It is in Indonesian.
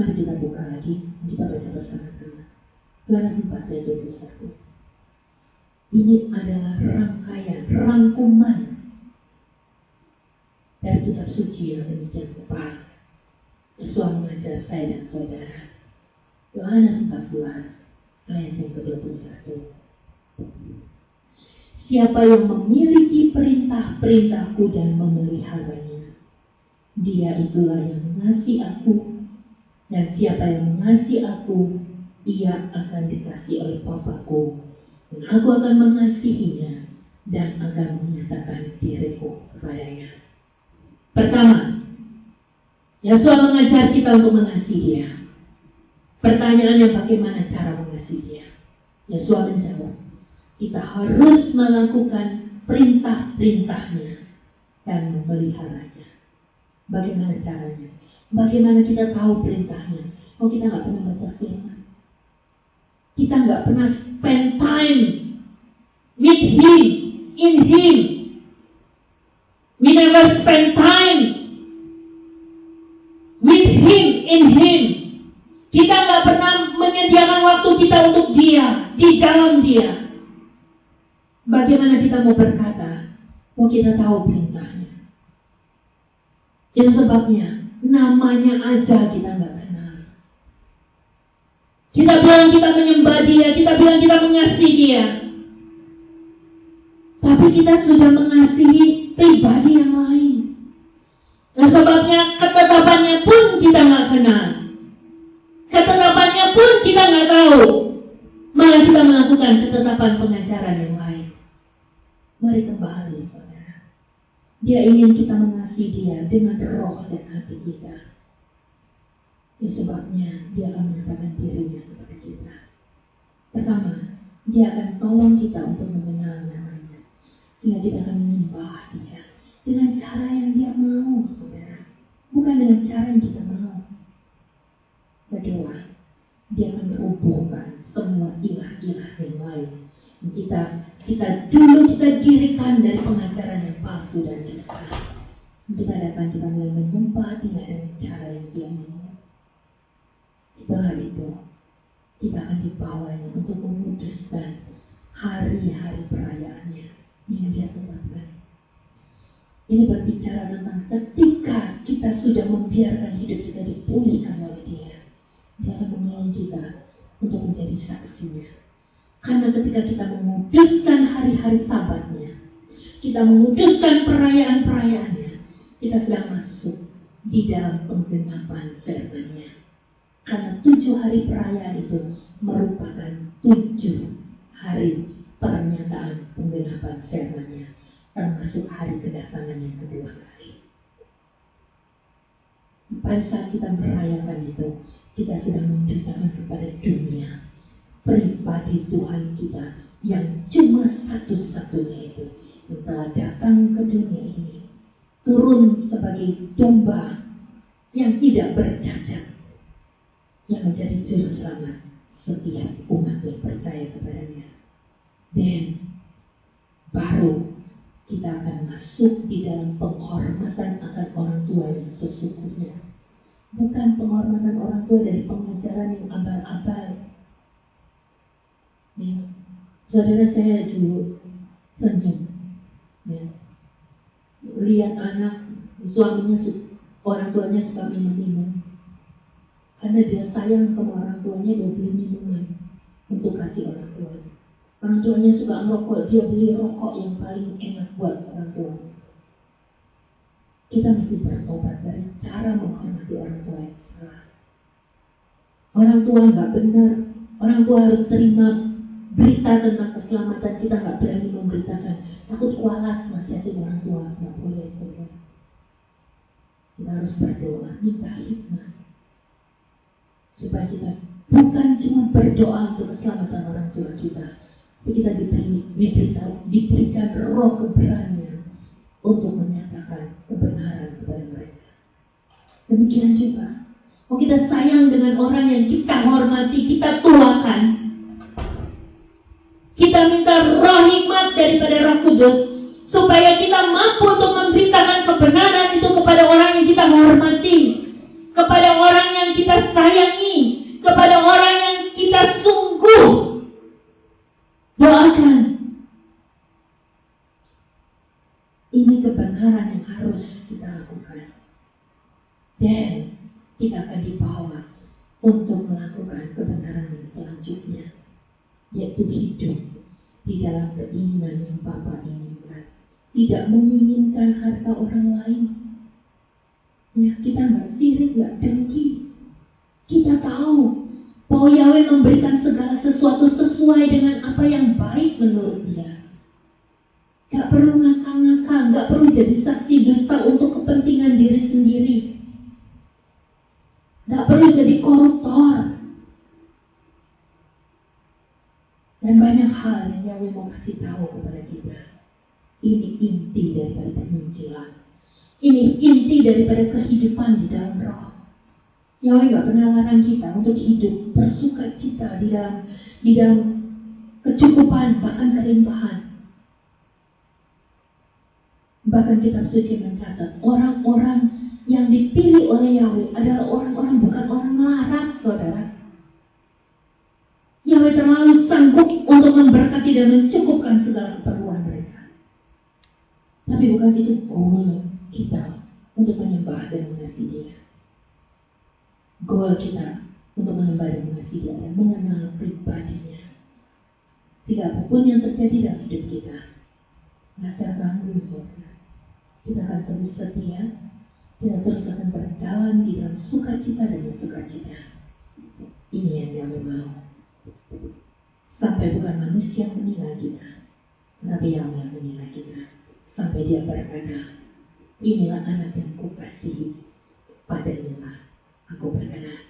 Mari kita buka lagi, kita baca bersama-sama. Yohanes 4 ayat 21. Ini adalah rangkuman dari kitab suci yang demikian tebal. Yesus mengajar saya dan saudara. Yohanes 14 ayat yang ke-21. Siapa yang memiliki perintah-perintahku dan memeliharanya, dia itulah yang mengasihi aku. Dan siapa yang mengasihi aku, ia akan dikasihi oleh Bapa-Ku. Dan aku akan mengasihinya dan akan menyatakan diriku kepadanya. Pertama, Yesus mengajar kita untuk mengasihi dia. Pertanyaannya, bagaimana cara mengasihi dia? Yesus menjawab, kita harus melakukan perintah-perintahnya dan memeliharanya. Bagaimana caranya? Bagaimana kita tahu perintahnya? Oh, kita nggak pernah baca firman. Kita nggak pernah spend time with Him, in Him. We never spend time with Him, in Him. Kita nggak pernah menyediakan waktu kita untuk Dia, di dalam Dia. Bagaimana kita mau berkata, oh kita tahu perintahnya? Itu sebabnya namanya aja kita nggak kenal. Kita bilang kita menyembah Dia, kita bilang kita mengasihi Dia, tapi kita sudah mengasihi pribadi yang lain. Nah, sebabnya ketetapannya pun kita nggak kenal, ketetapannya pun kita nggak tahu, malah kita melakukan ketetapan pengajaran yang lain. Mari kembali, saudara. Dia ingin kita mengasihi Dia dengan roh dan hati kita. Ini sebabnya Dia akan menyatakan dirinya kepada kita. Pertama, Dia akan tolong kita untuk mengenal namanya, sehingga kita akan menyembah Dia dengan cara yang Dia mau, saudara, bukan dengan cara yang kita mau. Kedua, Dia akan merobohkan semua ilah-ilah yang lain. Kita dulu dirikan dari pengajaran yang palsu dan dusta. Kita datang, kita mulai menyembah Dia dengan cara yang Dia mau. Setelah itu, kita akan dibawanya untuk memutuskan hari-hari perayaannya yang Dia tetapkan. Ini berbicara tentang ketika kita sudah membiarkan hidup kita dipulihkan oleh Dia, Dia akan menolong kita untuk menjadi saksinya. Karena ketika kita menguduskan hari-hari Sabatnya, kita menguduskan perayaan-perayaannya, kita sedang masuk di dalam penggenapan firman-Nya. Karena 7 hari perayaan itu merupakan 7 hari pernyataan penggenapan firman-Nya, termasuk hari kedatangan yang kedua kali. Pada saat kita merayakan itu, kita sedang memberitakan kepada dunia pribadi Tuhan kita yang cuma satu-satunya itu, yang telah datang ke dunia ini, turun sebagai domba yang tidak bercacat, yang menjadi juru selamat setiap umat yang percaya kepadanya. Dan baru kita akan masuk di dalam penghormatan akan orang tua yang sesungguhnya, bukan penghormatan orang tua dari pengajaran yang abal-abal. Ya, saudara, saya dulu senyum, ya, lihat anak suaminya, orang tuanya suka minum-minum, karena dia sayang sama orang tuanya, dia beli minuman untuk kasih orang tuanya. Orang tuanya suka ngerokok, dia beli rokok yang paling enak buat orang tuanya. Kita mesti bertobat dari cara menghormati orang tua yang salah. Orang tua nggak benar, orang tua harus terima berita tentang keselamatan, kita nggak berani memberitakan, takut kualat nasihatin orang tua, nggak boleh, saudara. Kita harus berdoa, minta hikmah, supaya kita bukan cuma berdoa untuk keselamatan orang tua kita, tapi kita diberikan roh keberanian untuk menyatakan kebenaran kepada mereka. Demikian juga, mau kita sayang dengan orang yang kita hormati, kita tuakan, kita minta roh hikmat daripada Roh Kudus, supaya kita mampu untuk memberitakan kebenaran itu kepada orang yang kita hormati, kepada orang yang kita sayang. sayangi, kepada orang yang kita sungguh doakan. Ini kebenaran yang harus kita lakukan. Dan kita akan dibawa untuk melakukan kebenaran yang selanjutnya, yaitu hidup di dalam keinginan yang Bapa inginkan. Tidak menginginkan harta orang lain. Ya, kita nggak sirik, nggak dengki. Kita tahu bahwa Yahweh memberikan segala sesuatu sesuai dengan apa yang baik menurut Dia. Gak perlu ngakal-ngakal, gak perlu jadi saksi dusta untuk kepentingan diri sendiri. Gak perlu jadi koruptor. Dan banyak hal yang Yahweh mau kasih tahu kepada kita. Ini inti daripada penginjilan. Ini inti daripada kehidupan di dalam roh. Yahweh gak pernah larang kita untuk hidup bersuka cita di dalam kecukupan, bahkan kelimpahan. Bahkan kitab suci mencatat orang-orang yang dipilih oleh Yahweh adalah orang-orang bukan orang melarat, saudara. Yahweh terlalu sanggup untuk memberkati dan mencukupkan segala keperluan mereka. Tapi bukan itu goal kita untuk menyembah dan mengasihi Dia. Goal kita untuk menyembah dan mengasihi Dia dan mengenal pribadinya. Sehingga apapun yang terjadi dalam hidup kita gak terganggu, saudara. Kita akan terus setia, kita terus akan berjalan di dalam sukacita dan sukacita. Ini yang Yahweh mau. Sampai bukan manusia yang menilai kita, tetapi Yahweh yang menilai kita. Sampai Dia berkata, inilah anak yang kukasihi, padanya lah aku berkenan.